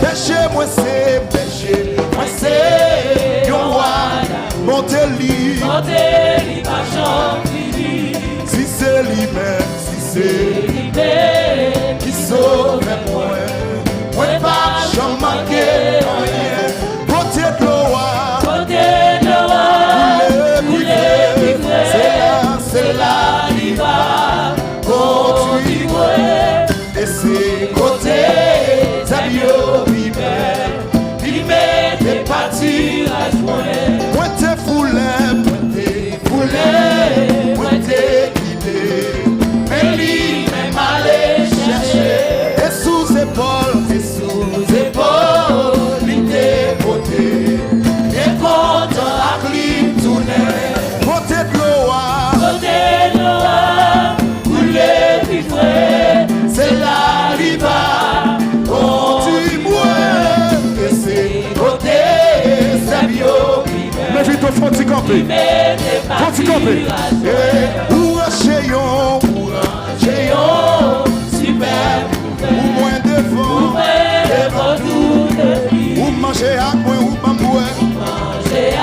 Péché, moi c'est yon roi. Montez-li, pas chanter. si c'est lui-même, si c'est Libéré, qui sauve moi. Moi pas j'en manquer rien. Côté de l'oie, côté de l'or, couler, c'est là, il va. continuer. Et c'est côté, Zabio, il met des parties à jouer. Moi t'es foulé, moi t'es guidé. Mais lui, même aller chercher. Et sous épaule, il t'est beauté. Et content à clim tourner. Côté de l'oie, Côté de l'or, couler, puis frais, c'est là il va. Continue. Et c'est côté, Zabio. Mais vite au fond, tu campé. Fond, tu campé. Ou un chéon, super, ou moins de vent. devant tout le pays, Ou manger à moi ou bamboué. manger à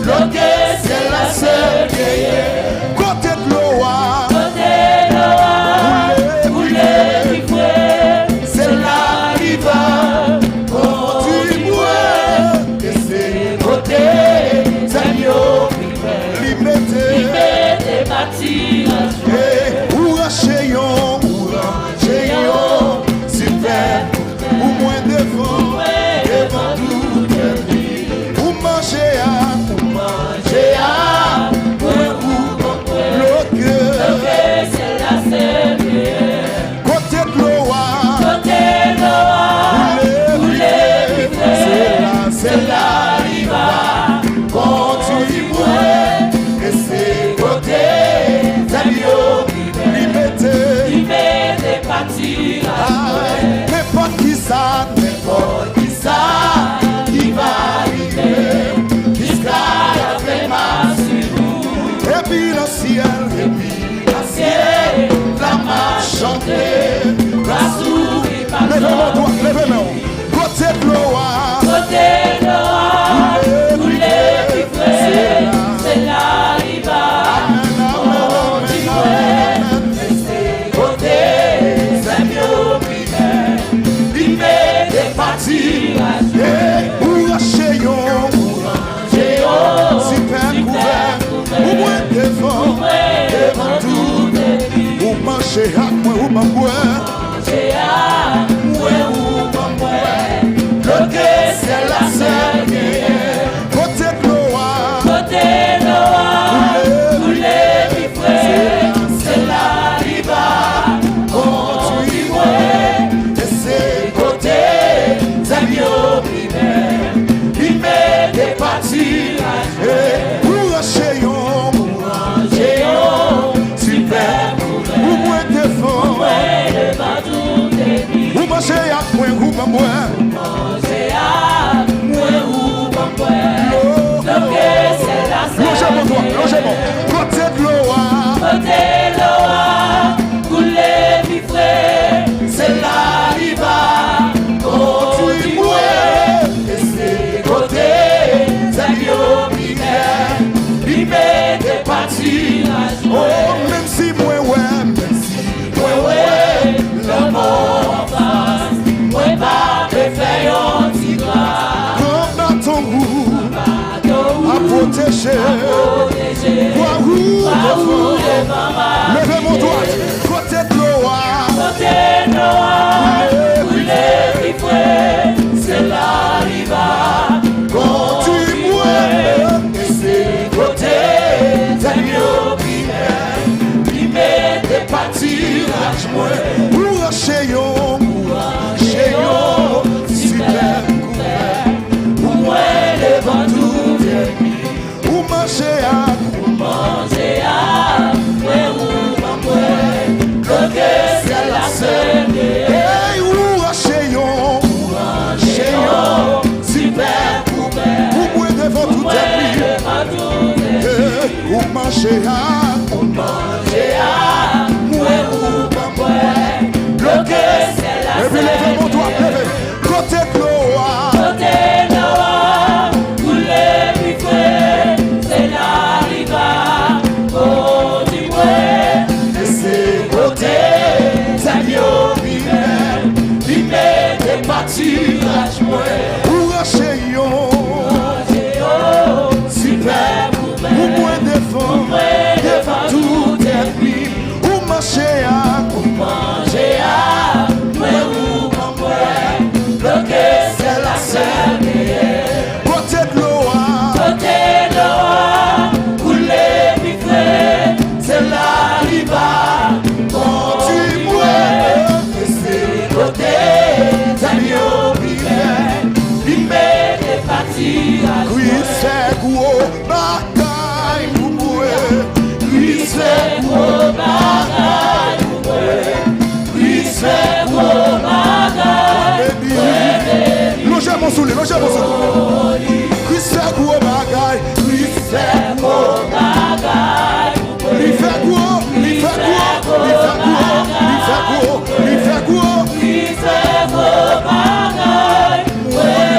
L'autre c'est la seule guerrière. Côté de l'oie, côté de l'or, couler, puis frais, c'est là il va. Continue. Et c'est côté, Zabio, liberté. des bâtis à jouer. Ou un chéon, super. Ou moins de vent, devant tout le pays. Ou manger à l'autre. C'est la seule Côté de l'oie, côté de l'or, couler, puis frais, c'est là il va. continue. Et c'est côté, Zabio, liberté. Il met des bâtis à jouer. N'importe qui ça, qui va arriver. Qui sera fait ma sur. Et puis le ciel, la marche chantée. La souris par Levez-moi, côté de l'oie, côté de l'or, couler, puis frais, c'est là il va. côté, Zabio, il met des parties. Et ou un chéon, super couvert, ou moins devant, devant tout. Ou manger à moi ou bamboué. C'est la seule guerrière. Côté de l'oie, Côté de l'or, couler, puis frais, c'est là il va. continue. Et c'est côté, Zabio, il met des parties. Et pour un chéon, super, ou moins devant, ou manger à point ou bamboué. Logez-moi, côté de l'oie, Côté de l'or, couler, puis frais, c'est là il va. Continue. Et c'est côté, Zabio, il met des parties. Oh, même si moi ouais, l'amour en face, moi pas de faire un petit gras, comme dans ton goût, à protéger. Quoi où devant, levez mon doigt, côté de l'oie, côté de l'or, couler, puis frais, c'est là il va. continue. Et c'est côté, Zabio, il met des parties. Pour un chéon, super couvert, Pour moi, devant tout, ou manger manger à moi, côté c'est la seule. hey, ou un chéon, Super couvert, ou moins devant tout ou manger manger à moi, bloqué c'est la pâtirage moi. Ou racher yo, super ou moins devant tout ennemi. Ou marcher à moi ou moi. Bloqué c'est la seule meilleure. Côté de l'eau, couler vivre, c'est la riva. Dis-moi, c'est côté, t'as mieux vivre, vivre des fatigues. Oui, c'est gros, bataille pour moi. Oui, c'est gros, bataille pour moi. Oui, c'est gros, bataille pour moi. Logez mon soulé, logez mon soulé. Oui, c'est gros, bataille. Oui, c'est gros, bataille. Il fait gros, il fait gros, il fait gros, il fait gros, il fait gros, il fait gros, bagaille, ouais,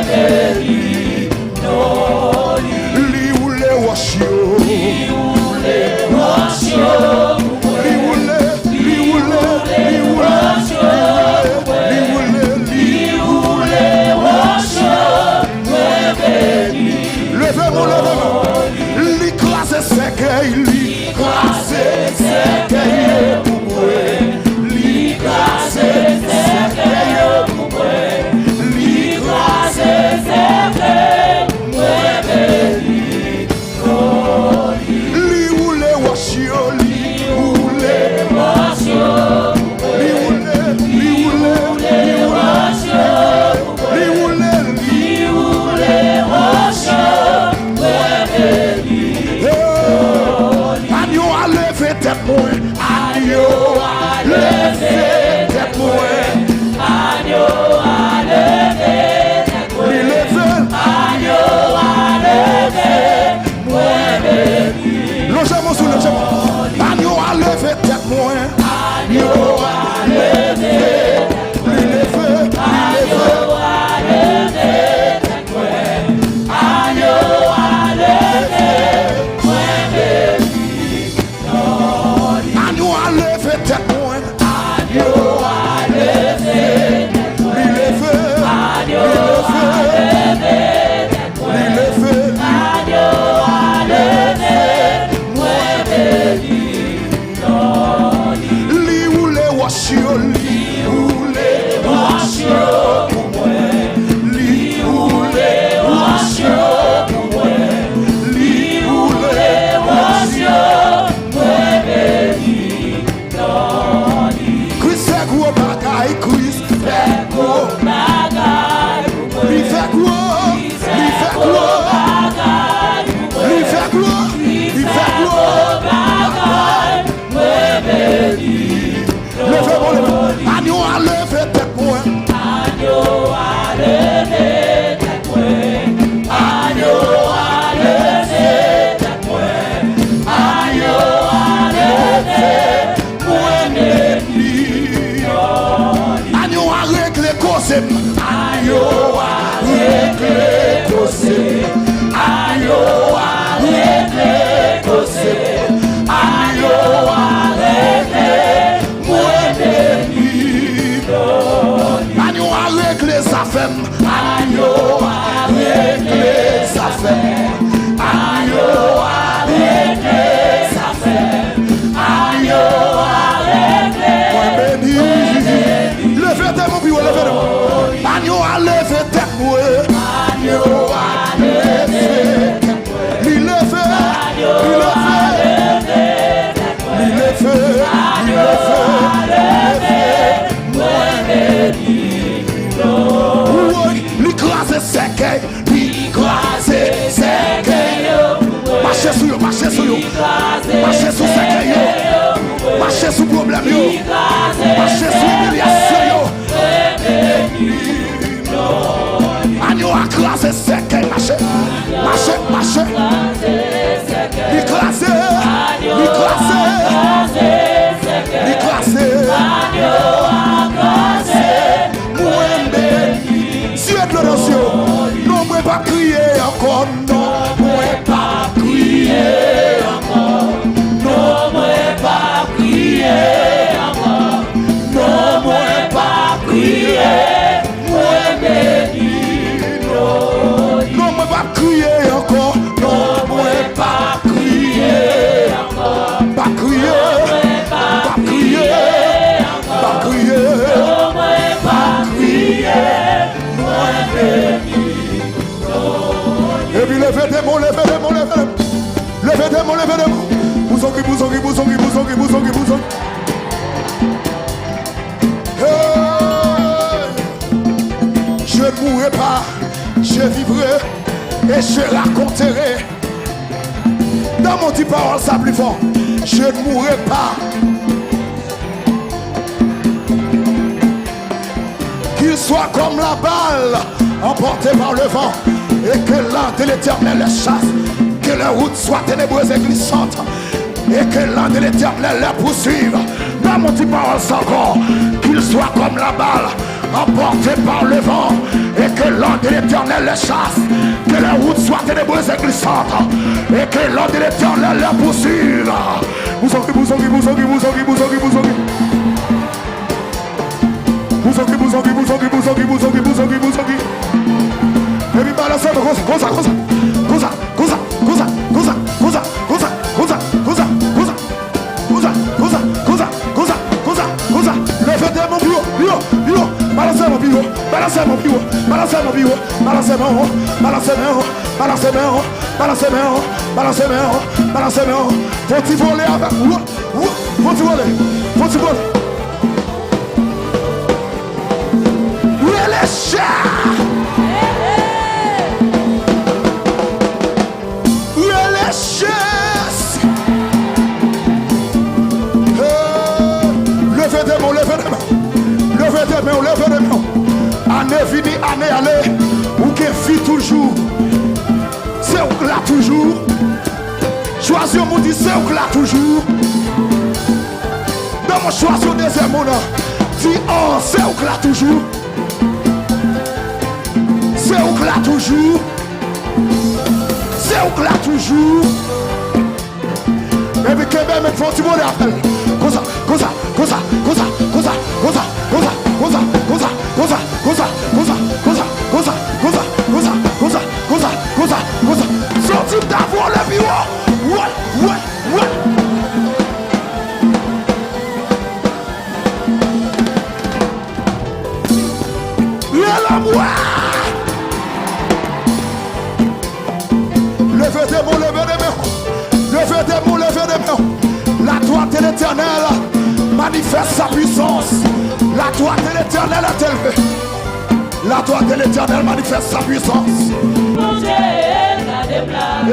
li ou le washio, li ou le washio, li ou le, li ou le, li ou le, li ou le washio, ouais, levez-moi, li classe sec, li classe sec, pour moi, li classe sec, pour moi, li classe sec, li ou le washio, li ou le washio, li ou le, li ou le, li washio, li ou le washio, agneau a levé tête moi, agneau a levé tête moi, agneau a levé tête moi, agneau a levé moi, logez-moi sous logez-moi, agneau a levé tête moi, agneau a levé, agneau a levé tête moi, agneau a levé. Agneau a levé tête moi, agneau a levé, il levé, agneau a levé, il levé, agneau a levé, moi béni, li ou le washio, li ou le washio pour moi, li ou le washio pour moi, li ou le washio, moi béni. Chris fait gros bagaille, Chris fait gros bagaille, lui fait gros, lui fait gros bagaille, lui fait gros, lui fait gros bagaille, moi béni. Levez-moi, agneau a levé tête moi, agneau a levé tête moi, agneau a levé tête moi, agneau a levé moi béni. Agneau a réglé cause, agneau a réglé cause, agneau a réglé cause, agneau a réglé moi béni. Agneau a réglé sa femme, agneau a réglé sa femme, agneau a réglé sa femme, agneau a réglé moi béni. Levez tête mon bureau, levez tête. Agneau a levé tête moi, agneau a levé, il levé, il levé, il levé, il levé, moi béni. L'écrasé sec, l'écrasé sec, marchez sur yo, marchez sur yo, marchez sur sec yo, marchez sur problème yo, marchez sur humiliation yo. Agneau a crasé sec, marchez, marchez, marchez, l'écrasé, l'écrasé, l'écrasé, moi béni. Si est l'oration, non moi pas crier encore, non moi pas crier encore, non moi pas crier encore, non moi pas crier, moi béni. vivrai et je raconterai. Dans mon petit parole, ça plus fort. Je ne mourrai pas. Qu'il soit comme la balle emportée par le vent et que l'an de l'Éternel les chasse. Que leur route soit ténébreuse et glissante et que l'an de l'Éternel les poursuive. Dans mon petit parole, ça encore. Qu'il soit comme la balle emporté par le vent et que l'an de l'Éternel les chasse, que la route soit ténébreuse et glissante et que l'an de l'Éternel les poursuive. Bouzongi, bouzongi, bouzongi, bouzongi, bouzongi, bouzongi. Bouzongi, bouzongi, bouzongi, bouzongi, bouzongi, bouzongi, bouzongi. Et puis balancez, cosa, cosa, cosa, cosa, cosa, cosa, cosa, cosa, cosa, cosa, cosa, cosa, cosa, cosa, cosa, cosa, cosa. Levez mon bureau, bureau, bureau. Balancez mon bureau, balancez mon bureau, balancez mon bureau, balancez mon haut, balancez mon haut, balancez mon haut, balancez mon haut, balancez mon haut, balancez mon haut. Faut-il voler avec vous? Faut-il voler? Faut-il voler? Où est les chats? Où est les chaises? Levez des mains, levez des mains. Levez des mains, levez des mains. Année finie, année allée. Ou que vit toujours. C'est où là toujours. Choisis mon dit c'est où là toujours. Dans mon choix au deuxième monde. Dis oh c'est où là toujours. C'est où là toujours. C'est où là toujours. Et puis que même il faut tu voler après. Cosa, cosa, cosa, cosa, cosa, cosa, cosa, cosa, cosa, cosa, cosa, cosa, cosa, cosa, cosa, cosa, cosa, cosa, cosa, cosa. Sorti d'avoir le bureau. Ouais, ouais, ouais. La moi. Levez des mots, levez des mains. Levez des mots, levez des mains. La droite de l'Éternel manifeste sa puissance. La droite de l'Éternel est élevée. La droite de l'Éternel manifeste sa puissance. Mon Dieu, la déplace.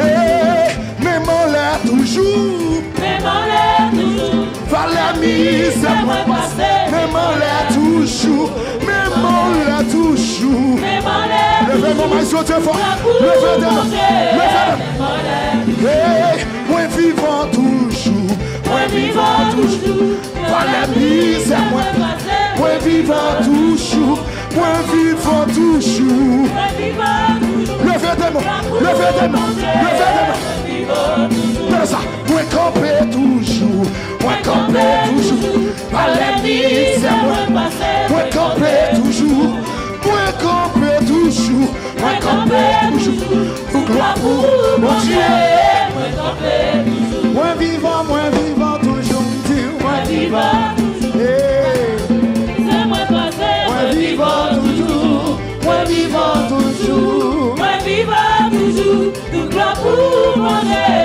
Mais mon l'air toujours. Mais mon l'air toujours. Par la mise, mais mon l'air toujours. Mais mon l'air toujours. Mais mon l'air toujours. Levez mon main sur Dieu fort. Levez des mains. Levez des mains. Moi vivant toujours. Moi vivant toujours. Par la mise, moi vivant toujours. Moi vivant toujours. Levez des mains. Levez des mains. Levez des mains. Comme ça. Moi camper toujours. Moi camper toujours. Par la mise, moi camper toujours. Moi camper toujours. Moi camper toujours. Pour gloire pour mon Dieu. Moi vivant toujours. Moi vivant toujours. Moi vivant toujours. Moi vivant toujours. Moi vivant toujours. Tout gloire pour mon Dieu.